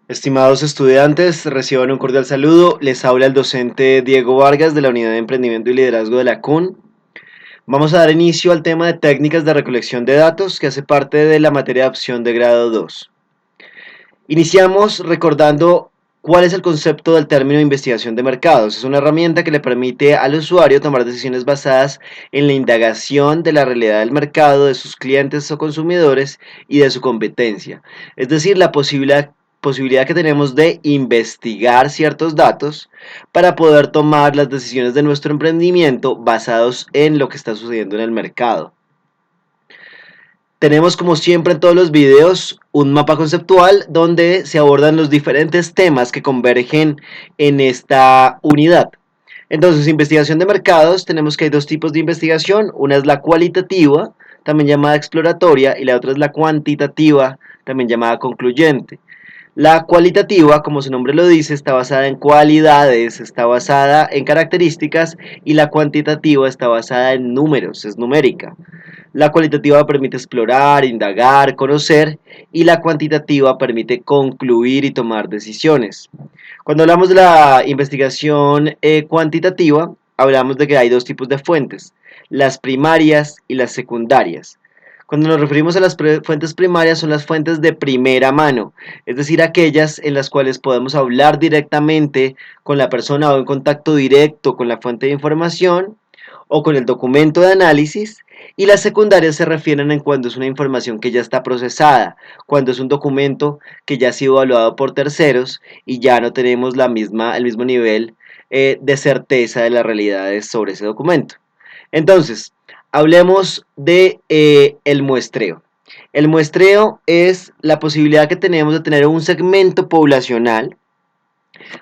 Estimados estudiantes, reciban un cordial saludo. Les habla el docente Diego Vargas de la Unidad de Emprendimiento y Liderazgo de la CUN. Vamos a dar inicio al tema de técnicas de recolección de datos que hace parte de la materia de opción de grado 2. Iniciamos recordando cuál es el concepto del término de investigación de mercados. Es una herramienta que le permite al usuario tomar decisiones basadas en la indagación de la realidad del mercado, de sus clientes o consumidores y de su competencia. Es decir, la posibilidad que tenemos de investigar ciertos datos para poder tomar las decisiones de nuestro emprendimiento basados en lo que está sucediendo en el mercado. Tenemos, como siempre en todos los videos, un mapa conceptual donde se abordan los diferentes temas que convergen en esta unidad. Entonces, investigación de mercados, tenemos que hay dos tipos de investigación. Una es la cualitativa, también llamada exploratoria, y la otra es la cuantitativa, también llamada concluyente. La cualitativa, como su nombre lo dice, está basada en cualidades, está basada en características, y la cuantitativa está basada en números, es numérica. La cualitativa permite explorar, indagar, conocer, y la cuantitativa permite concluir y tomar decisiones. Cuando hablamos de la investigación cuantitativa, hablamos de que hay dos tipos de fuentes, las primarias y las secundarias. Cuando nos referimos a las fuentes primarias, son las fuentes de primera mano, es decir, aquellas en las cuales podemos hablar directamente con la persona o en contacto directo con la fuente de información o con el documento de análisis. Y las secundarias se refieren en cuando es una información que ya está procesada, cuando es un documento que ya ha sido evaluado por terceros y ya no tenemos el mismo nivel de certeza de las realidades sobre ese documento. Entonces, hablemos de el muestreo. El muestreo es la posibilidad que tenemos de tener un segmento poblacional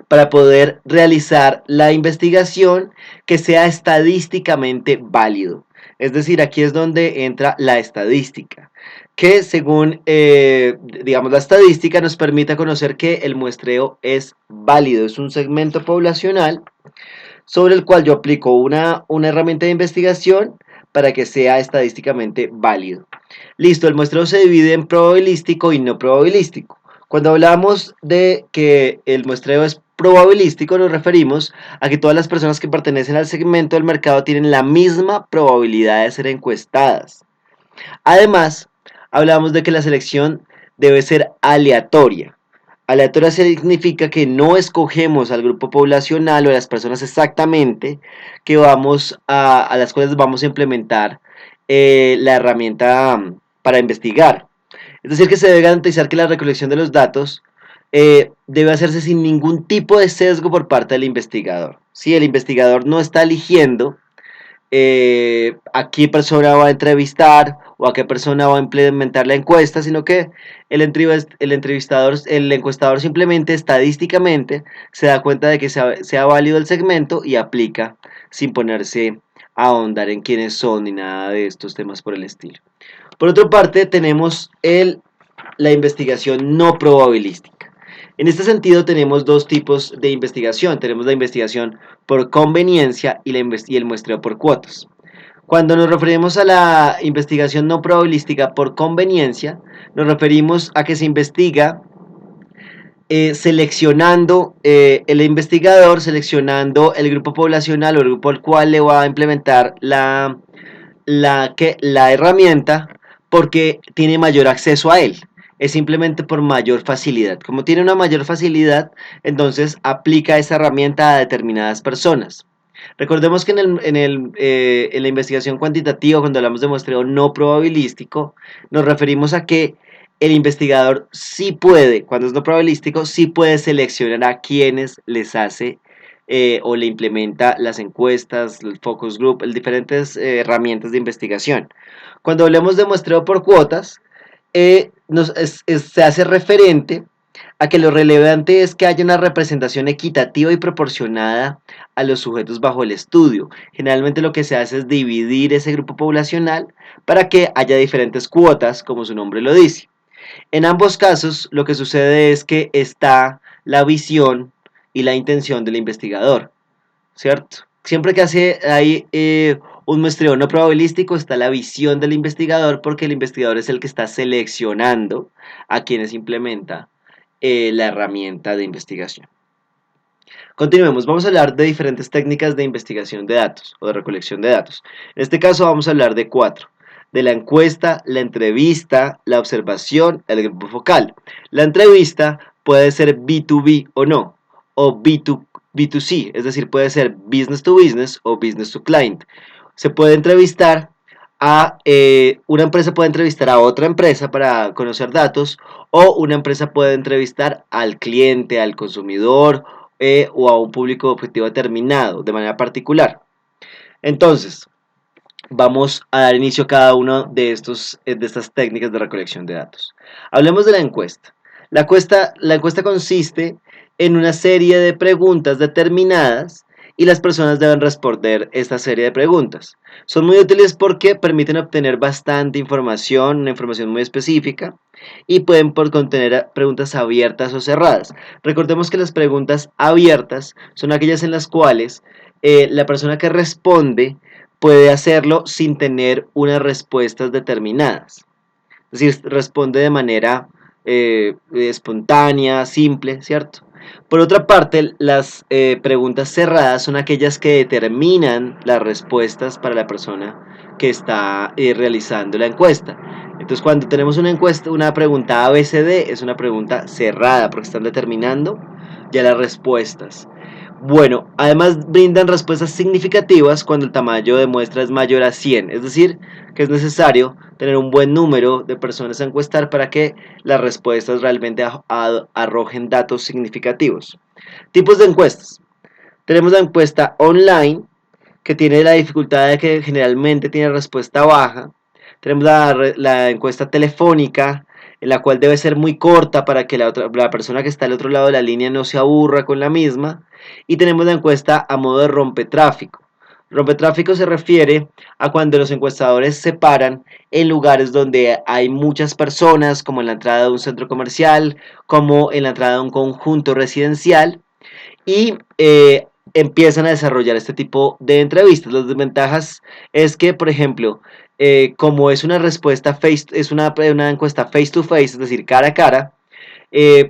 para poder realizar la investigación que sea estadísticamente válido. Es decir, aquí es donde entra la estadística, que según, digamos, la estadística nos permite conocer que el muestreo es válido, es un segmento poblacional sobre el cual yo aplico una herramienta de investigación para que sea estadísticamente válido. Listo, el muestreo se divide en probabilístico y no probabilístico. Cuando hablamos de que el muestreo es probabilístico, nos referimos a que todas las personas que pertenecen al segmento del mercado tienen la misma probabilidad de ser encuestadas. Además, hablamos de que la selección debe ser aleatoria. Aleatoria significa que no escogemos al grupo poblacional o a las personas exactamente a las cuales vamos a implementar la herramienta para investigar. Es decir, que se debe garantizar que la recolección de los datos debe hacerse sin ningún tipo de sesgo por parte del investigador. Si el investigador no está eligiendo a qué persona va a entrevistar o a qué persona va a implementar la encuesta, sino que el encuestador simplemente estadísticamente se da cuenta de que sea válido el segmento y aplica sin ponerse a ahondar en quiénes son ni nada de estos temas por el estilo. Por otra parte, tenemos la investigación no probabilística. En este sentido tenemos dos tipos de investigación. Tenemos la investigación por conveniencia y el muestreo por cuotas. Cuando nos referimos a la investigación no probabilística por conveniencia, nos referimos a que se investiga seleccionando el investigador, seleccionando el grupo poblacional o el grupo al cual le va a implementar la herramienta porque tiene mayor acceso a él. Es simplemente por mayor facilidad. Como tiene una mayor facilidad, entonces aplica esa herramienta a determinadas personas. Recordemos que en la investigación cuantitativa, cuando hablamos de muestreo no probabilístico, nos referimos a que el investigador sí puede, cuando es no probabilístico, sí puede seleccionar a quienes les hace o le implementa las encuestas, el focus group, diferentes herramientas de investigación. Cuando hablamos de muestreo por cuotas, se hace referente a que lo relevante es que haya una representación equitativa y proporcionada a los sujetos bajo el estudio. Generalmente lo que se hace es dividir ese grupo poblacional para que haya diferentes cuotas, como su nombre lo dice. En ambos casos, lo que sucede es que está la visión y la intención del investigador, ¿cierto? Siempre que hay un muestreo no probabilístico, está la visión del investigador, porque el investigador es el que está seleccionando a quienes implementa la herramienta de investigación. Continuemos, vamos a hablar de diferentes técnicas de investigación de datos o de recolección de datos. En este caso vamos a hablar de 4, de la encuesta, la entrevista, la observación, el grupo focal. La entrevista puede ser B2B o no, o B2C, es decir, puede ser business to business o business to client. Se puede entrevistar una empresa puede entrevistar a otra empresa para conocer datos, o una empresa puede entrevistar al cliente, al consumidor, o a un público objetivo determinado de manera particular. Entonces, vamos a dar inicio a cada una de estas técnicas de recolección de datos. Hablemos de la encuesta. La encuesta consiste en una serie de preguntas determinadas y las personas deben responder esta serie de preguntas. Son muy útiles porque permiten obtener bastante información, una información muy específica, y pueden contener preguntas abiertas o cerradas. Recordemos que las preguntas abiertas son aquellas en las cuales la persona que responde puede hacerlo sin tener unas respuestas determinadas. Es decir, responde de manera espontánea, simple, ¿cierto? Por otra parte, las preguntas cerradas son aquellas que determinan las respuestas para la persona que está realizando la encuesta. Entonces, cuando tenemos una encuesta, una pregunta ABCD, es una pregunta cerrada porque están determinando ya las respuestas. Bueno, además brindan respuestas significativas cuando el tamaño de muestra es mayor a 100, es decir, que es necesario tener un buen número de personas a encuestar para que las respuestas realmente arrojen datos significativos. Tipos de encuestas. Tenemos la encuesta online, que tiene la dificultad de que generalmente tiene respuesta baja. Tenemos la encuesta telefónica, en la cual debe ser muy corta para que la persona que está al otro lado de la línea no se aburra con la misma. Y tenemos la encuesta a modo de rompetráfico. Rompetráfico se refiere a cuando los encuestadores se paran en lugares donde hay muchas personas, como en la entrada de un centro comercial, como en la entrada de un conjunto residencial, y empiezan a desarrollar este tipo de entrevistas. Las desventajas es que, por ejemplo, como es una respuesta es una encuesta face to face, es decir, cara a cara,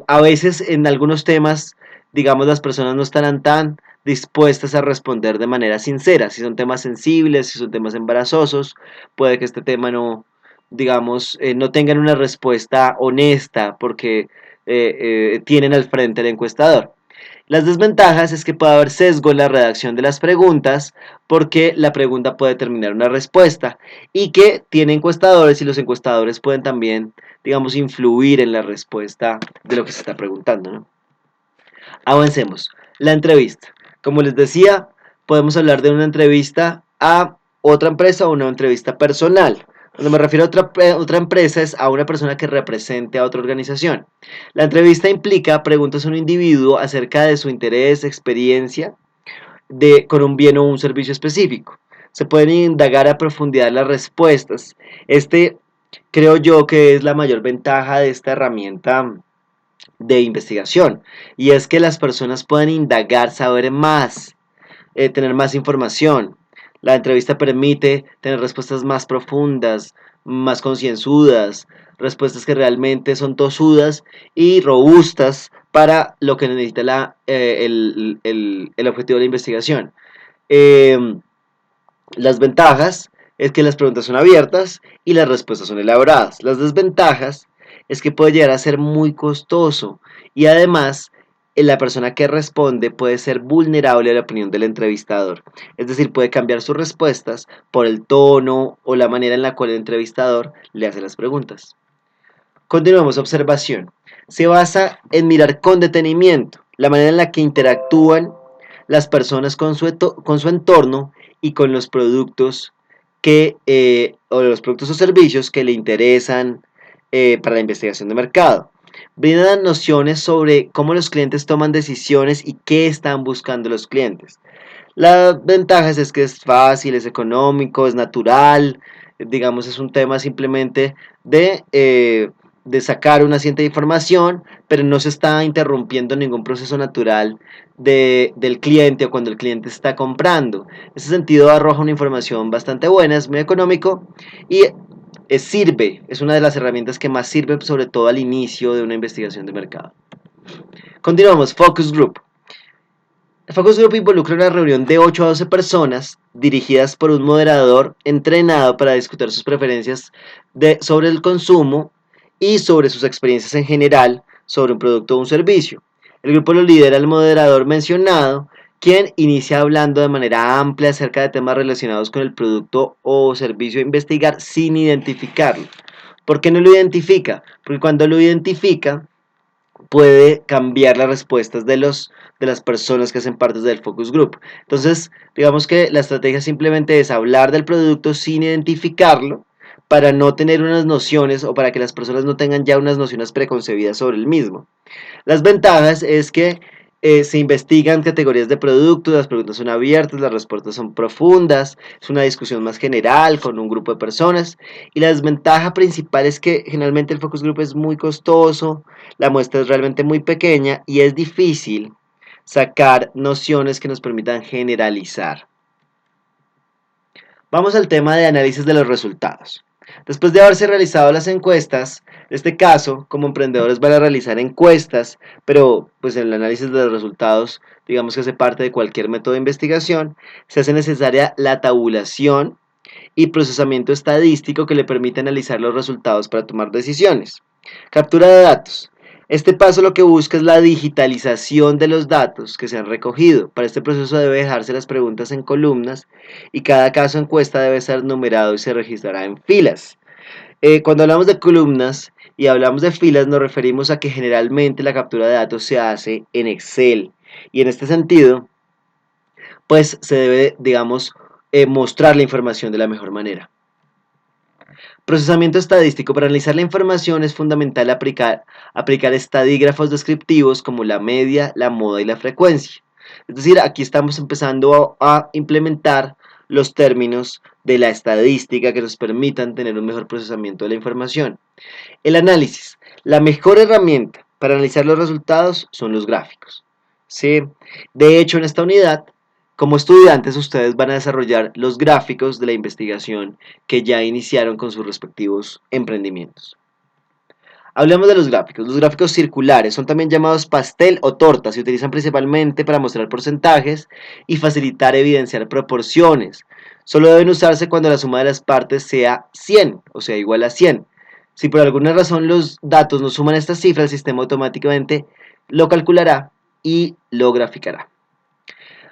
a veces en algunos temas, digamos, las personas no estarán tan dispuestas a responder de manera sincera. Si son temas sensibles, si son temas embarazosos, puede que este tema no, digamos, no tengan una respuesta honesta porque tienen al frente el encuestador. Las desventajas es que puede haber sesgo en la redacción de las preguntas porque la pregunta puede determinar una respuesta, y que tiene encuestadores y los encuestadores pueden también, digamos, influir en la respuesta de lo que se está preguntando, ¿no? Avancemos. La entrevista. Como les decía, podemos hablar de una entrevista a otra empresa o una entrevista personal. Cuando me refiero a otra empresa es a una persona que represente a otra organización. La entrevista implica preguntas a un individuo acerca de su interés, experiencia con un bien o un servicio específico. Se pueden indagar a profundidad las respuestas. Creo yo que es la mayor ventaja de esta herramienta de investigación, y es que las personas pueden indagar, saber más, tener más información. La entrevista permite tener respuestas más profundas, más concienzudas, respuestas que realmente son tosudas y robustas para lo que necesita el objetivo de la investigación. Eh, las ventajas es que las preguntas son abiertas y las respuestas son elaboradas. Las desventajas es que puede llegar a ser muy costoso, y además la persona que responde puede ser vulnerable a la opinión del entrevistador. Es decir, puede cambiar sus respuestas por el tono o la manera en la cual el entrevistador le hace las preguntas. Continuemos. Observación. Se basa en mirar con detenimiento la manera en la que interactúan las personas con su entorno y con los productos o los productos o servicios que le interesan para la investigación de mercado. Brindan nociones sobre cómo los clientes toman decisiones y qué están buscando los clientes. Las ventajas es que es fácil, es económico, es natural, digamos, es un tema simplemente de sacar una cierta información, pero no se está interrumpiendo ningún proceso natural del cliente o cuando el cliente está comprando. En ese sentido arroja una información bastante buena, es muy económico y es una de las herramientas que más sirve, sobre todo al inicio de una investigación de mercado. Continuamos, Focus Group. El Focus Group involucra una reunión de 8 a 12 personas dirigidas por un moderador entrenado para discutir sus preferencias sobre el consumo y sobre sus experiencias en general sobre un producto o un servicio. El grupo lo lidera el moderador mencionado, quien inicia hablando de manera amplia acerca de temas relacionados con el producto o servicio a investigar sin identificarlo. ¿Por qué no lo identifica? Porque cuando lo identifica, puede cambiar las respuestas de las personas que hacen parte del focus group. Entonces, digamos que la estrategia simplemente es hablar del producto sin identificarlo para no tener unas nociones o para que las personas no tengan ya unas nociones preconcebidas sobre el mismo. Las ventajas es que se investigan categorías de productos, las preguntas son abiertas, las respuestas son profundas, es una discusión más general con un grupo de personas. Y la desventaja principal es que generalmente el focus group es muy costoso, la muestra es realmente muy pequeña y es difícil sacar nociones que nos permitan generalizar. Vamos al tema de análisis de los resultados. Después de haberse realizado las encuestas, en este caso, como emprendedores van a realizar encuestas, pero pues en el análisis de los resultados, digamos que hace parte de cualquier método de investigación, se hace necesaria la tabulación y procesamiento estadístico que le permite analizar los resultados para tomar decisiones. Captura de datos. Este paso lo que busca es la digitalización de los datos que se han recogido. Para este proceso debe dejarse las preguntas en columnas y cada caso encuesta debe ser numerado y se registrará en filas. Cuando hablamos de columnas y hablamos de filas nos referimos a que generalmente la captura de datos se hace en Excel y en este sentido pues se debe, digamos, mostrar la información de la mejor manera. Procesamiento estadístico. Para analizar la información es fundamental aplicar estadígrafos descriptivos como la media, la moda y la frecuencia. Es decir, aquí estamos empezando a implementar los términos de la estadística que nos permitan tener un mejor procesamiento de la información. El análisis. La mejor herramienta para analizar los resultados son los gráficos. ¿Sí? De hecho, en esta unidad, como estudiantes, ustedes van a desarrollar los gráficos de la investigación que ya iniciaron con sus respectivos emprendimientos. Hablemos de los gráficos. Los gráficos circulares son también llamados pastel o torta. Se utilizan principalmente para mostrar porcentajes y facilitar evidenciar proporciones. Solo deben usarse cuando la suma de las partes sea 100, o sea, igual a 100. Si por alguna razón los datos no suman estas cifras, el sistema automáticamente lo calculará y lo graficará.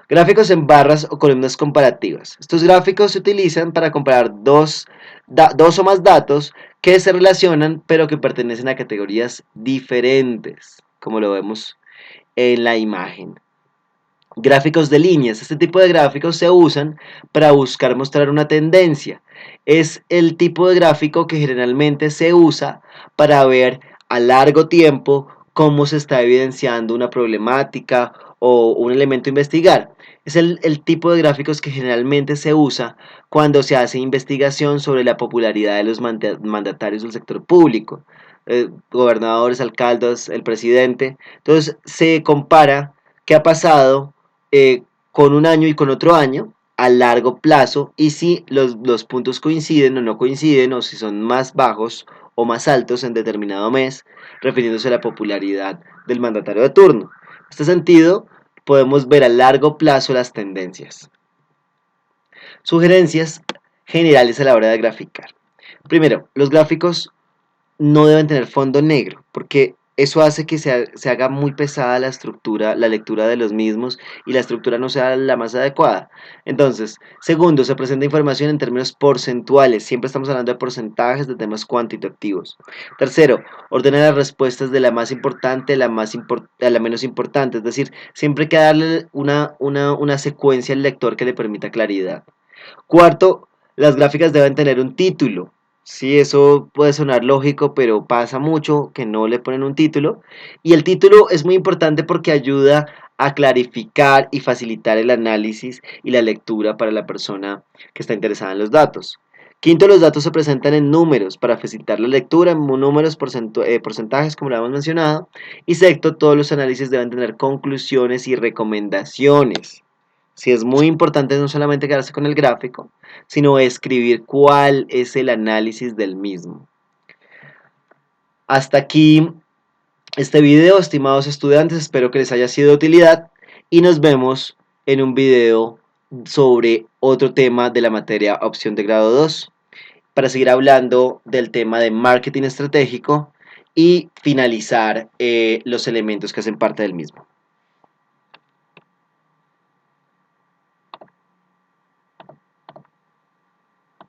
Gráficos en barras o columnas comparativas. Estos gráficos se utilizan para comparar dos o más datos que se relacionan pero que pertenecen a categorías diferentes, como lo vemos en la imagen. Gráficos de líneas. Este tipo de gráficos se usan para buscar mostrar una tendencia. Es el tipo de gráfico que generalmente se usa para ver a largo tiempo cómo se está evidenciando una problemática o un elemento a investigar. Es el tipo de gráficos que generalmente se usa cuando se hace investigación sobre la popularidad de los mandatarios del sector público, gobernadores, alcaldes, el presidente. Entonces se compara qué ha pasado con un año y con otro año a largo plazo y si los puntos coinciden o no coinciden o si son más bajos o más altos en determinado mes, refiriéndose a la popularidad del mandatario de turno. En este sentido, podemos ver a largo plazo las tendencias. Sugerencias generales a la hora de graficar. Primero, los gráficos no deben tener fondo negro, porque eso hace que se haga muy pesada la estructura, la lectura de los mismos y la estructura no sea la más adecuada. Entonces, segundo, se presenta información en términos porcentuales, siempre estamos hablando de porcentajes de temas cuantitativos. Tercero, ordena las respuestas de la más importante a la menos importante, es decir, siempre hay que darle una secuencia al lector que le permita claridad. Cuarto, las gráficas deben tener un título. Sí, eso puede sonar lógico, pero pasa mucho que no le ponen un título. Y el título es muy importante porque ayuda a clarificar y facilitar el análisis y la lectura para la persona que está interesada en los datos. Quinto, los datos se presentan en números para facilitar la lectura, en números, porcentajes, como lo hemos mencionado. Y sexto, todos los análisis deben tener conclusiones y recomendaciones. Sí, es muy importante no solamente quedarse con el gráfico, sino escribir cuál es el análisis del mismo. Hasta aquí este video, estimados estudiantes. Espero que les haya sido de utilidad y nos vemos en un video sobre otro tema de la materia opción de grado 2 para seguir hablando del tema de marketing estratégico y finalizar los elementos que hacen parte del mismo.